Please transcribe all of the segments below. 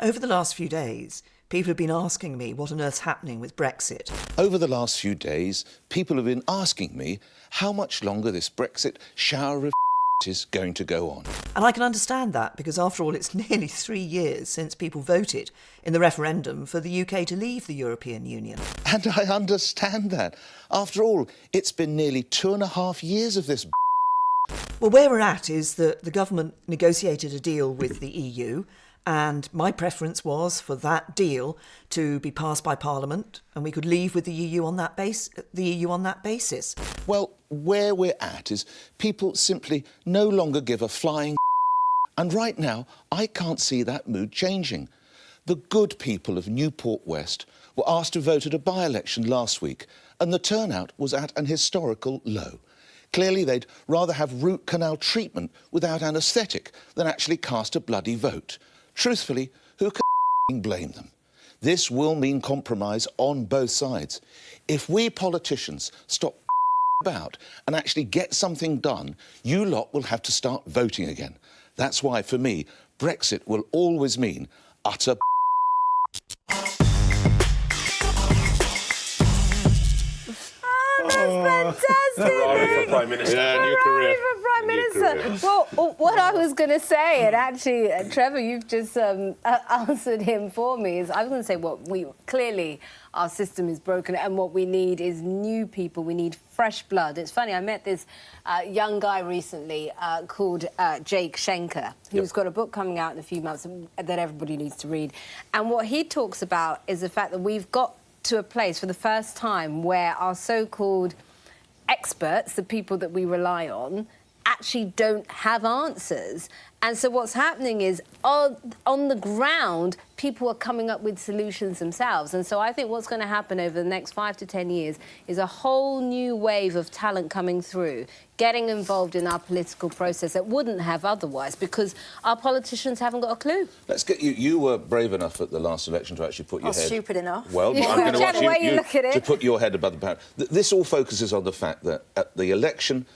Over the last few days, people have been asking me what on earth's happening with Brexit. Over the last few days, people have been asking me how much longer this Brexit shower of is going to go on. And I can understand that because, after all, it's nearly 3 years since people voted in the referendum for the UK to leave the European Union. And I understand that. After all, it's been nearly 2.5 years of this. Well, where we're at is that the government negotiated a deal with the EU, and my preference was for that deal to be passed by Parliament, and we could leave with the EU on that basis. Well, where we're at is people simply no longer give a flying and right now I can't see that mood changing. The good people of Newport West were asked to vote at a by-election last week, and the turnout was at an historical low. Clearly they'd rather have root canal treatment without anaesthetic than actually cast a bloody vote. Truthfully, who can blame them? This will mean compromise on both sides. If we politicians stop about and actually get something done, you lot will have to start voting again. That's why, for me, Brexit will always mean utter Fantastic! Ferrari for Prime Minister. Yeah, new career. For Prime Minister. Well, what I was going to say, and actually, Trevor, you've just answered him for me, is I was going to say clearly our system is broken and what we need is new people. We need fresh blood. It's funny, I met this young guy recently called Jake Schenker, who's got a book coming out in a few months that everybody needs to read. And what he talks about is the fact that we've got to a place for the first time where our so-called experts, the people that we rely on, actually don't have answers. And so what's happening is, on the ground, people are coming up with solutions themselves. And so I think what's going to happen over the next 5 to 10 years is a whole new wave of talent coming through, getting involved in our political process that wouldn't have otherwise, because our politicians haven't got a clue. Let's get you. You were brave enough at the last election to actually put your head. Stupid enough. Well, I'm going to Whichever way you look at it. to put your head above the parapet. This all focuses on the fact that at the election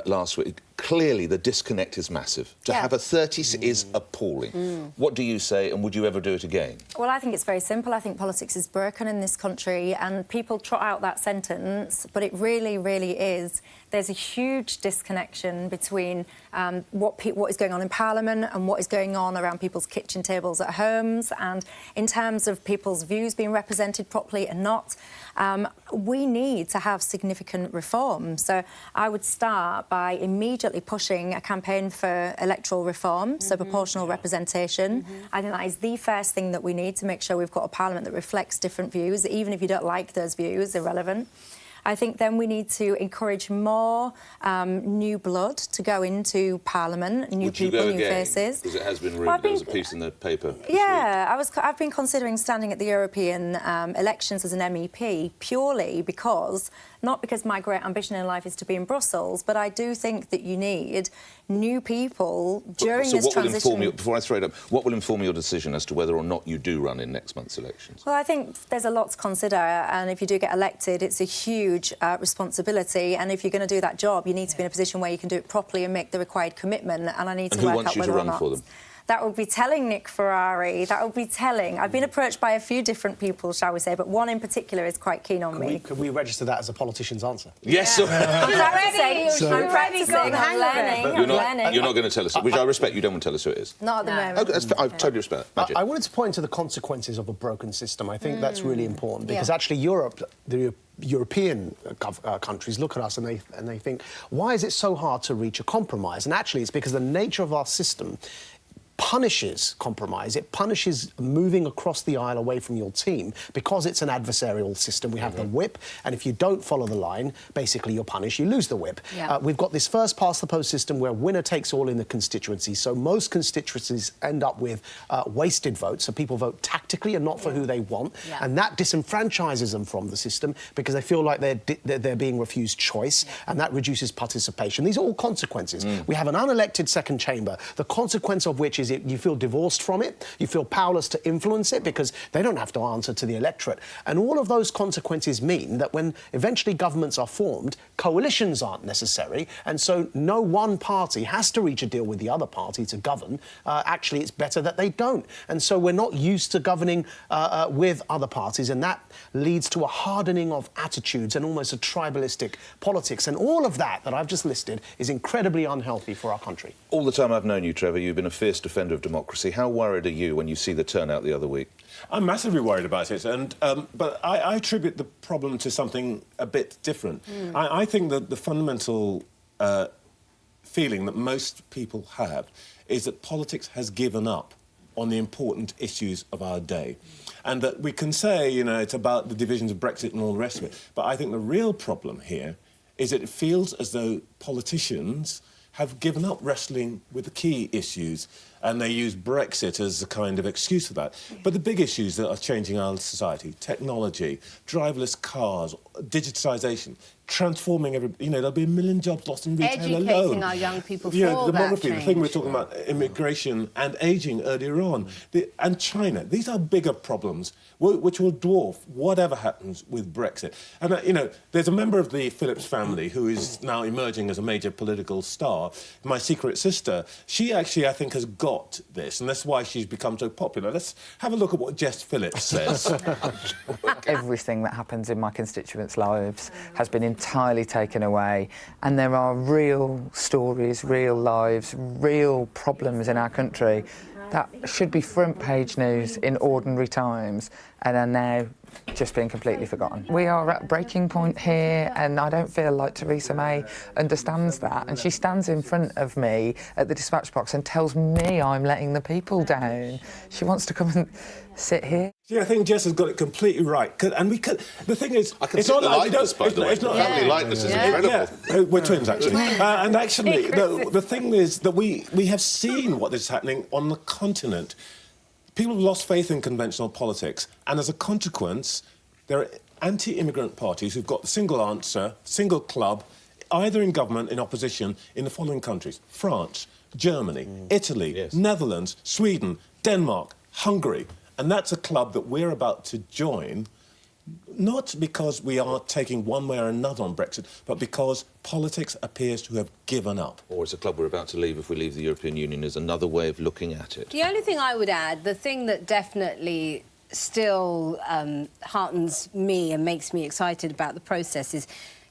last week, clearly the disconnect is massive. To have a 30 is appalling. What do you say, and would you ever do it again? Well, I think it's very simple. I think politics is broken in this country, and people trot out that sentence, but it really, really is. There's a huge disconnection between what is going on in Parliament and what is going on around people's kitchen tables at homes, and in terms of people's views being represented properly and not. We need to have significant reform. So I would start by immediately pushing a campaign for electoral reform, so proportional representation. I think that is the first thing that we need to make sure we've got a parliament that reflects different views, even if you don't like those views, irrelevant. I think then we need to encourage more new blood to go into Parliament, new people, new faces. Because it has been rumored, there was a piece in the paper. Yeah, I've been considering standing at the European elections as an MEP purely because, not because my great ambition in life is to be in Brussels, but I do think that you need new people during this transition. Before I throw it up, what will inform your decision as to whether or not you do run in next month's elections? Well, I think there's a lot to consider, and if you do get elected, it's a huge responsibility, and if you're going to do that job, you need to be in a position where you can do it properly and make the required commitment, and I need to work out whether or not. And who wants you to run for them? That would be telling, Nick Ferrari. That would be telling. I've been approached by a few different people, shall we say, but one in particular is quite keen on me. Could we register that as a politician's answer? Yes. I'm practising. I'm learning. You're not going to tell us, which I respect. You don't want to tell us who it is. Not at the moment. Okay, I totally respect that. I wanted to point to the consequences of a broken system. I think that's really important because actually Europe, the European countries look at us and they think, why is it so hard to reach a compromise? And actually it's because the nature of our system punishes compromise. It punishes moving across the aisle away from your team because it's an adversarial system. We have the whip, and if you don't follow the line, basically you're punished, you lose the whip. We've got this first past the post system where winner takes all in the constituency, so most constituencies end up with wasted votes, so people vote tactically and not for who they want, and that disenfranchises them from the system because they feel like they're being refused choice, and that reduces participation. These are all consequences. We have an unelected second chamber, the consequence of which is because you feel divorced from it, you feel powerless to influence it because they don't have to answer to the electorate. And all of those consequences mean that when eventually governments are formed, coalitions aren't necessary, and so no one party has to reach a deal with the other party to govern. Actually, it's better that they don't. And so we're not used to governing with other parties, and that leads to a hardening of attitudes and almost a tribalistic politics. And all of that I've just listed is incredibly unhealthy for our country. All the time I've known you, Trevor, you've been a fierce defender of democracy. How worried are you when you see the turnout the other week? I'm massively worried about it, but I attribute the problem to something a bit different. I think that the fundamental feeling that most people have is that politics has given up on the important issues of our day. And that we can say, you know, it's about the divisions of Brexit and all the rest of it, but I think the real problem here is that it feels as though politicians have given up wrestling with the key issues, and they use Brexit as a kind of excuse for that. But the big issues that are changing our society, technology, driverless cars, digitisation, transforming there'll be 1 million jobs lost in retail alone. Educating our young people for that demography, change. the thing we're talking about, immigration and ageing earlier on, and China. These are bigger problems which will dwarf whatever happens with Brexit. And, there's a member of the Phillips family who is now emerging as a major political star, my secret sister. She actually, I think, has got this, and that's why she's become so popular. Let's have a look at what Jess Phillips says. Everything that happens in my constituents' lives has been entirely taken away, and there are real stories, real lives, real problems in our country that should be front page news in ordinary times and are now just being completely forgotten. We are at a breaking point here, and I don't feel like Theresa May understands that, and she stands in front of me at the dispatch box and tells me I'm letting the people down. She wants to come and sit here. Yeah, I think Jess has got it completely right. And the thing is, I can see the likeness, by the way. The family likeness is incredible. Yeah. We're twins, actually. And actually, the thing is that we have seen what is happening on the continent. People have lost faith in conventional politics, and as a consequence, there are anti-immigrant parties who've got the single answer, single club, either in government, in opposition, in the following countries: France, Germany, Italy, Netherlands, Sweden, Denmark, Hungary. And that's a club that we're about to join, not because we are taking one way or another on Brexit, but because politics appears to have given up. Or it's a club we're about to leave if we leave the European Union, is another way of looking at it. The only thing I would add, the thing that definitely still heartens me and makes me excited about the process is,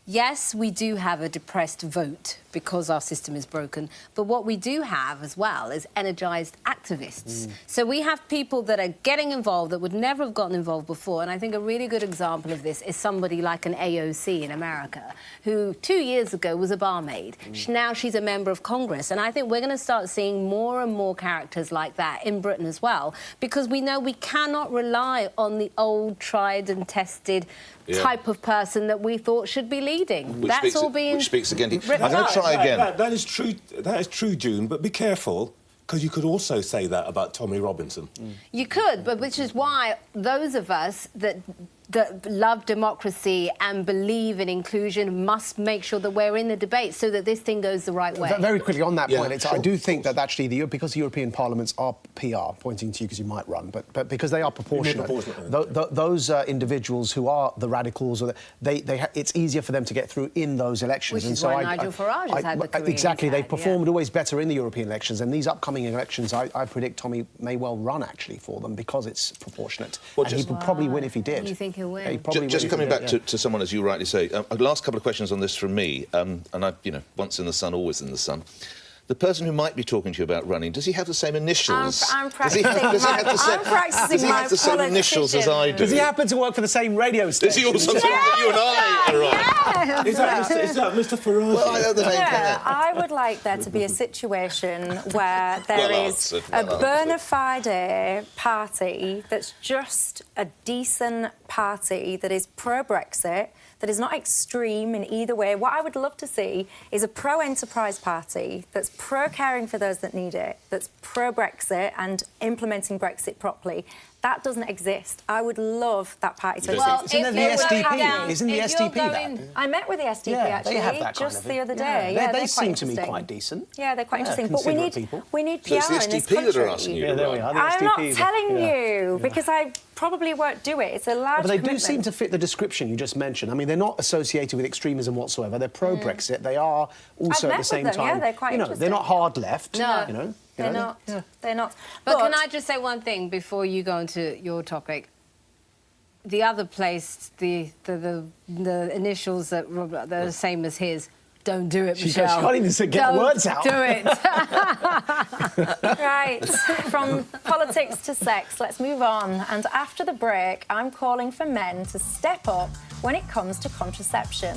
yes, we do have a depressed vote because our system is broken, but what we do have as well is energised activists. So we have people that are getting involved that would never have gotten involved before, and I think a really good example of this is somebody like an AOC in America, who 2 years ago was a barmaid. Now she's a member of Congress, and I think we're going to start seeing more and more characters like that in Britain as well, because we know we cannot rely on the old, tried and tested type of person that we thought should be leading. Which speaks again. I'm going to try again. That is true. That is true, June. But be careful, because you could also say that about Tommy Robinson. You could, but which is why those of us that love democracy and believe in inclusion must make sure that we're in the debate so that this thing goes the right way. Very quickly on that point, sure, I do think that actually, because the European parliaments are PR, pointing to you because you might run, but because they are proportionate, those individuals who are the radicals, it's easier for them to get through in those elections. Which is why Nigel Farage has had the career exactly, they've performed yeah. always better in the European elections, and these upcoming elections, I predict Tommy may well run, actually, for them, because it's proportionate. Well, and he would probably win if he did. You think he'll win? Yeah, he probably Just coming back to someone, as you rightly say, last couple of questions on this from me, and I, once in the sun, always in the sun. The person who might be talking to you about running, does he have the same initials? I'm practicing Does he have the same initials as I do? Does he happen to work for the same radio station? Does he also talk to you and I? Right. Is that Mr. Farage? Well, I know the name. Yeah, I would like there to be a situation where there is a bona fide party that's just a decent party that is pro-Brexit, that is not extreme in either way. What I would love to see is a pro-enterprise party that's pro-caring for those that need it, that's pro-Brexit and implementing Brexit properly. That doesn't exist. I would love that party to Well, exist. Isn't the SDP? Isn't the SDP that? I met with the SDP actually they have that kind just of the other thing. day. Yeah, Yeah, they they're seem quite to me interesting. quite decent. Yeah, they're quite interesting. But considerate people. we need PR So it's the in this SDP country. that are asking you. Yeah, there we are. The I'm not SDP, telling yeah. you because I probably won't do it. It's a large But they do commitment. seem to fit the description you just mentioned. I mean, they're not associated with extremism whatsoever. They're pro-Brexit. They are also I've at met the same with them, time. yeah, they're quite they're interesting. not hard left. No. You know. They're not. Yeah. They're not. But can I just say one thing before you go into your topic? The other place, the initials that are the same as his. Don't do it, She Michelle. can't even get the words out. Do it. Right, from politics to sex, let's move on. And after the break, I'm calling for men to step up when it comes to contraception.